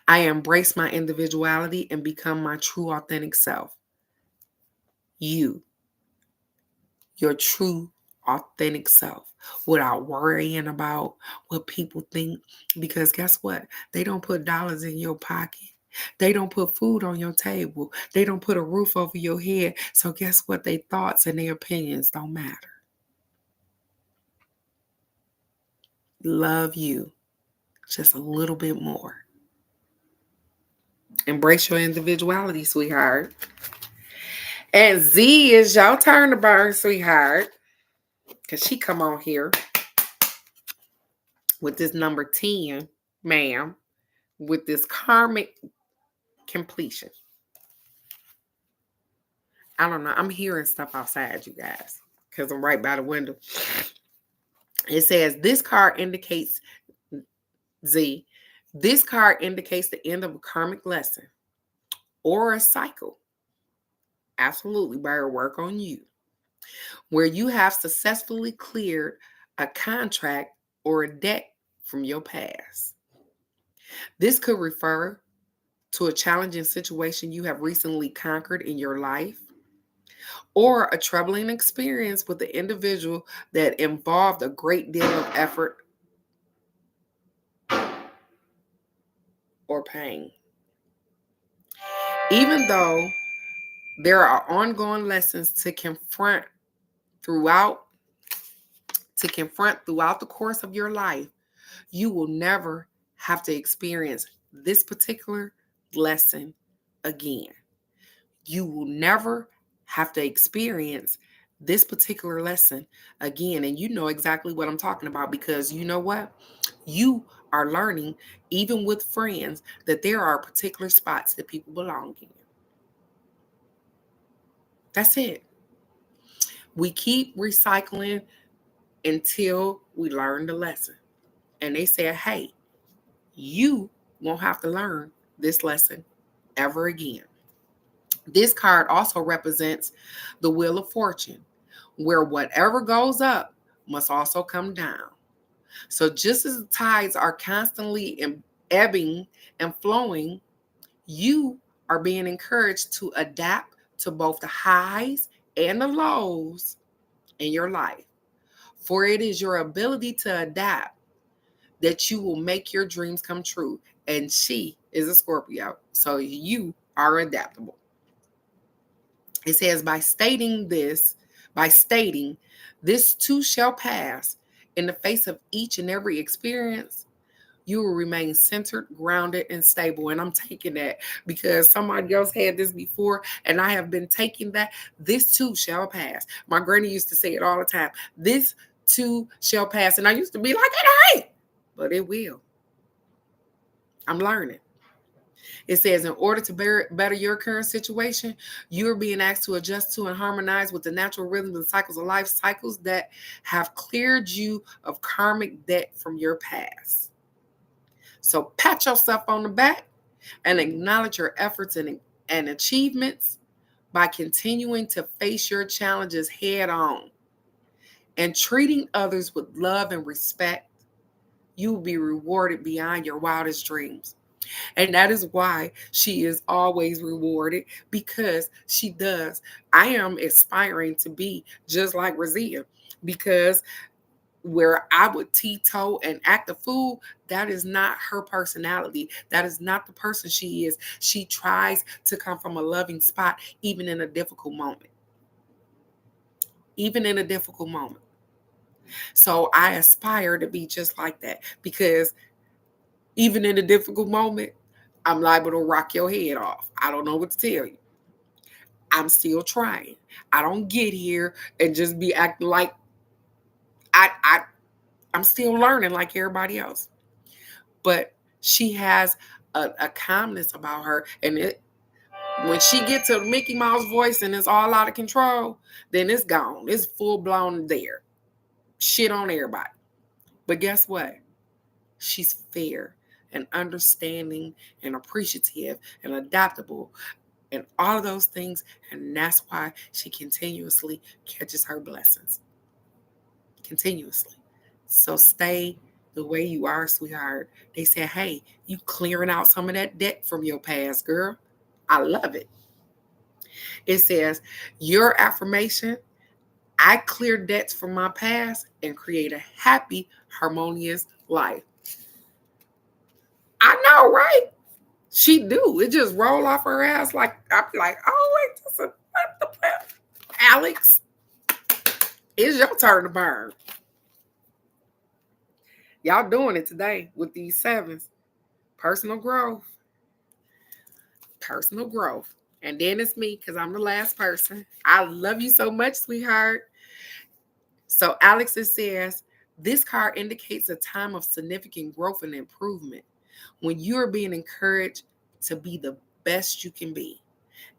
I embrace my individuality and become my true, authentic self. You, your true, authentic self, without worrying about what people think. Because guess what? They don't put dollars in your pocket. They don't put food on your table. They don't put a roof over your head. So guess what? Their thoughts and their opinions don't matter. Love you. just a little bit more. Embrace your individuality, sweetheart. And Z, is your turn to burn, sweetheart. Because she come on here with this number 10, ma'am, with this karmic completion. I don't know. I'm hearing stuff outside, you guys, because I'm right by the window. It says, this card indicates, Z, this card indicates the end of a karmic lesson or a cycle. Absolutely, better work on you. Where you have successfully cleared a contract or a debt from your past. This could refer to a challenging situation you have recently conquered in your life, or a troubling experience with an individual that involved a great deal of effort or pain. Even though there are ongoing lessons to confront throughout the course of your life, you will never have to experience this particular lesson again. You will never have to experience this particular lesson again. And you know exactly what I'm talking about, because you know what? You are learning, even with friends, that there are particular spots that people belong in. That's it. We keep recycling until we learn the lesson. And they said, hey, you won't have to learn this lesson ever again. This card also represents the Wheel of Fortune, where whatever goes up must also come down. So just as the tides are constantly ebbing and flowing, you are being encouraged to adapt to both the highs and the lows in your life. For it is your ability to adapt that you will make your dreams come true. And she is a Scorpio, so you are adaptable. It says, by stating, this too shall pass, in the face of each and every experience, you will remain centered, grounded, and stable. And I'm taking that because somebody else had this before, and I have been taking that. This too shall pass. My granny used to say it all the time. This too shall pass. And I used to be like, it ain't, but it will. I'm learning. It says, in order to better your current situation, you are being asked to adjust to and harmonize with the natural rhythms and cycles of life, cycles that have cleared you of karmic debt from your past. So pat yourself on the back and acknowledge your efforts and achievements by continuing to face your challenges head on and treating others with love and respect. You will be rewarded beyond your wildest dreams. And that is why she is always rewarded, because she does. I am aspiring to be just like Razia, because where I would teeter and act a fool, that is not her personality. That is not the person she is. She tries to come from a loving spot, even in a difficult moment. Even in a difficult moment. So I aspire to be just like that, because even in a difficult moment, I'm liable to rock your head off. I don't know what to tell you. I'm still trying. I don't get here and just be acting like I'm still learning like everybody else. But she has a calmness about her. And when she gets to Mickey Mouse voice and it's all out of control, then it's gone. It's full blown there. Shit on everybody. But guess what? She's fair and understanding and appreciative and adaptable and all of those things. And that's why she continuously catches her blessings. Continuously. So stay the way you are, sweetheart. They said, hey, you clearing out some of that debt from your past, girl. I love it. It says, your affirmation, I clear debts from my past and create a happy, harmonious life. I know, right? She do. It just roll off her ass like, I'd be like, oh, wait, that's a Alex, it's your turn to burn. Y'all doing it today with these sevens. Personal growth. Personal growth. And then it's me because I'm the last person. I love you so much, sweetheart. So Alex says, this card indicates a time of significant growth and improvement when you are being encouraged to be the best you can be.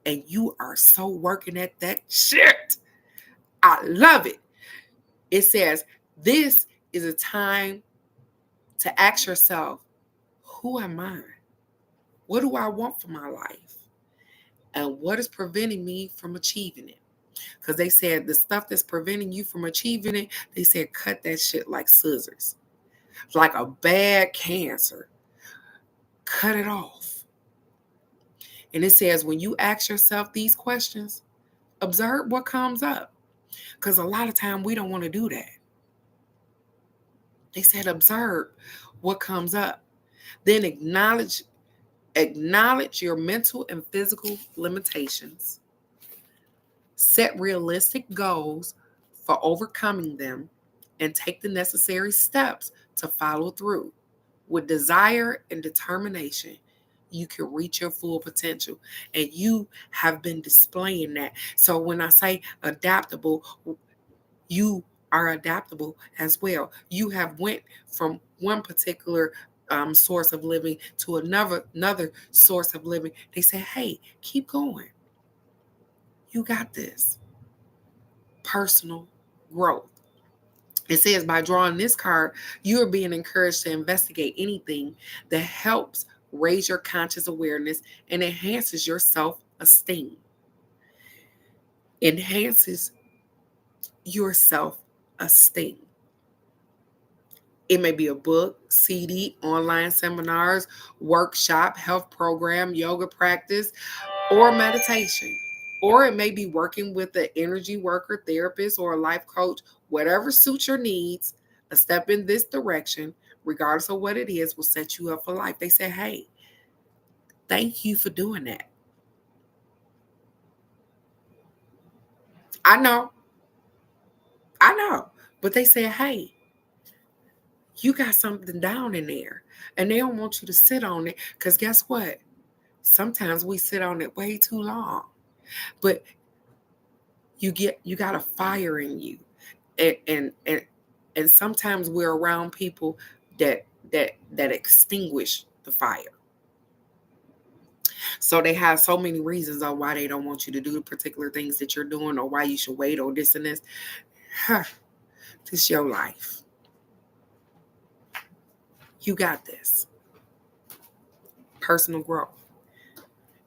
And you are so working at that shit. I love it. It says, this is a time to ask yourself, who am I? What do I want for my life? And what is preventing me from achieving it? Because they said the stuff that's preventing you from achieving it, they said cut that shit like scissors. Like a bad cancer. Cut it off. And it says when you ask yourself these questions, observe what comes up. Because a lot of time we don't want to do that. They said observe what comes up. Then acknowledge your mental and physical limitations. Set realistic goals for overcoming them and take the necessary steps to follow through. With desire and determination, you can reach your full potential. And you have been displaying that. So when I say adaptable, you are adaptable as well. You have went from one particular source of living to another source of living. They say, hey, keep going. You got this. Personal growth. It says by drawing this card, you are being encouraged to investigate anything that helps raise your conscious awareness and enhances your self-esteem. Enhances your self-esteem. It may be a book, CD, online seminars, workshop, health program, yoga practice, or meditation. Or it may be working with an energy worker, therapist, or a life coach. Whatever suits your needs, a step in this direction, regardless of what it is, will set you up for life. They say, hey, thank you for doing that. I know. But they say, hey, you got something down in there. And they don't want you to sit on it. Because guess what? Sometimes we sit on it way too long. But you got a fire in you. And sometimes we're around people that extinguish the fire. So they have so many reasons on why they don't want you to do the particular things that you're doing or why you should wait or this and this. This is your life. You got this. Personal growth.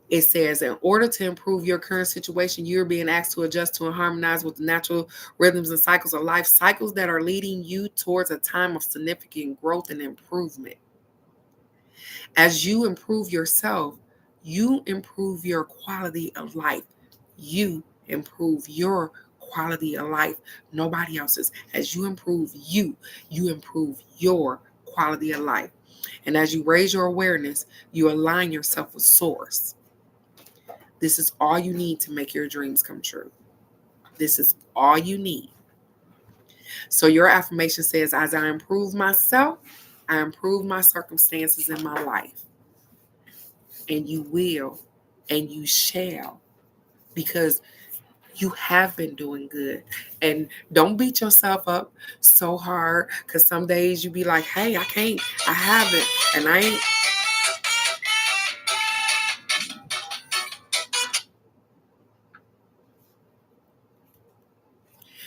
It says, in order to improve your current situation, you're being asked to adjust to and harmonize with the natural rhythms and cycles of life, cycles that are leading you towards a time of significant growth and improvement. As you improve yourself, you improve your quality of life. You improve your quality of life, nobody else's. As you improve you improve your quality of life. And as you raise your awareness, you align yourself with source. This is all you need to make your dreams come true. This is all you need. So your affirmation says, as I improve myself, I improve my circumstances in my life. And you will, and you shall, because you have been doing good. And don't beat yourself up so hard, because some days you be like, hey, I can't, I haven't, and I ain't.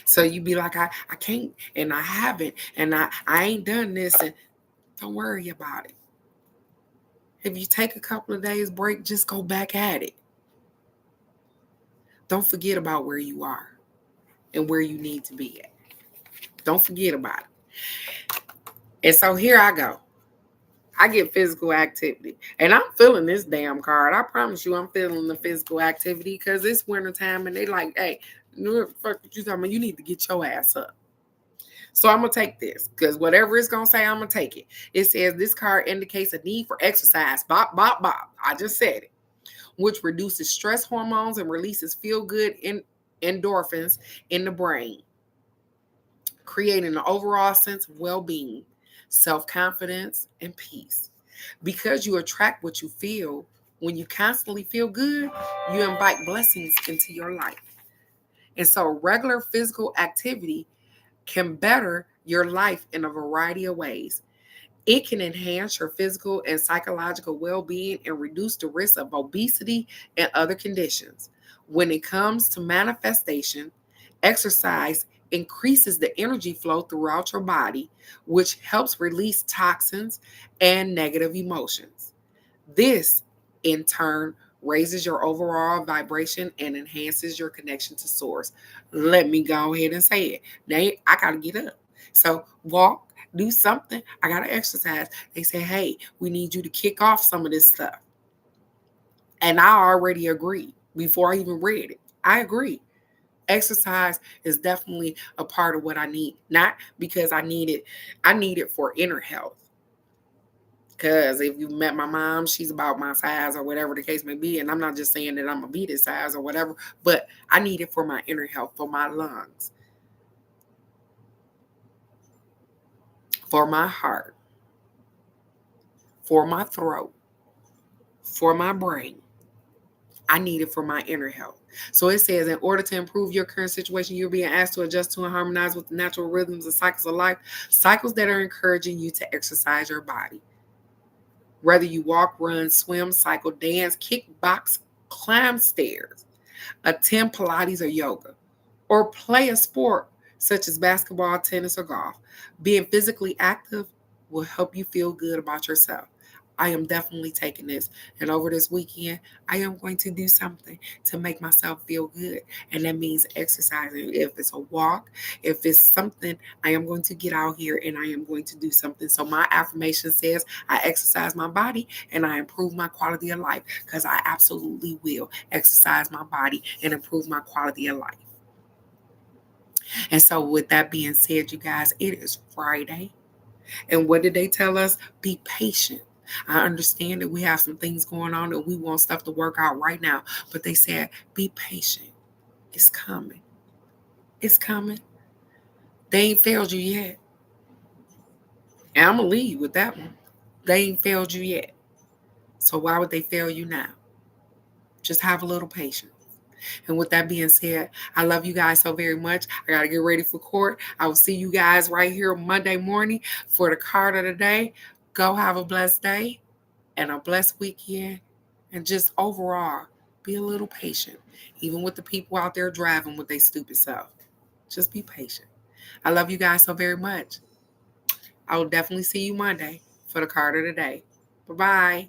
So you be like, I can't, and I haven't, and I ain't done this, and don't worry about it. If you take a couple of days break, just go back at it. Don't forget about where you are and where you need to be at. Don't forget about it. And so here I go. I get physical activity. And I'm feeling this damn card. I promise you I'm feeling the physical activity because it's wintertime and they like, hey, fuck what you talking about? You need to get your ass up. So I'm going to take this because whatever it's going to say, I'm going to take it. It says this card indicates a need for exercise. Bop, bop, bop. I just said it. Which reduces stress hormones and releases feel-good endorphins in the brain, creating an overall sense of well-being. self-confidence, and peace. Because you attract what you feel, when you constantly feel good, you invite blessings into your life. And so regular physical activity can better your life in a variety of ways. It can enhance your physical and psychological well being and reduce the risk of obesity and other conditions. When it comes to manifestation, exercise increases the energy flow throughout your body, which helps release toxins and negative emotions. This, in turn, raises your overall vibration and enhances your connection to source. Let me go ahead and say it. Now, I got to get up. So, walk, do something. I got to exercise. They say, hey, we need you to kick off some of this stuff. And I already agree before I even read it. I agree. Exercise is definitely a part of what I need, not because I need it for inner health. Because if you met my mom, she's about my size or whatever the case may be. And I'm not just saying that I'm going to be this size or whatever, but I need it for my inner health, for my lungs, for my heart, for my throat, for my brain. I need it for my inner health. So it says, in order to improve your current situation, you're being asked to adjust to and harmonize with the natural rhythms and cycles of life, cycles that are encouraging you to exercise your body. Whether you walk, run, swim, cycle, dance, kickbox, climb stairs, attend Pilates or yoga, or play a sport such as basketball, tennis, or golf. Being physically active will help you feel good about yourself. I am definitely taking this. And over this weekend, I am going to do something to make myself feel good. And that means exercising. If it's a walk, if it's something, I am going to get out here and I am going to do something. So my affirmation says I exercise my body and I improve my quality of life, because I absolutely will exercise my body and improve my quality of life. And so, with that being said, you guys, it is Friday. And what did they tell us? Be patient. I understand that we have some things going on that we want stuff to work out right now. But they said, be patient. It's coming. It's coming. They ain't failed you yet. And I'm going to leave with that one. They ain't failed you yet. So why would they fail you now? Just have a little patience. And with that being said, I love you guys so very much. I got to get ready for court. I will see you guys right here Monday morning for the card of the day. Go have a blessed day and a blessed weekend. And just overall, be a little patient, even with the people out there driving with their stupid self. Just be patient. I love you guys so very much. I will definitely see you Monday for the card of the day. Bye-bye.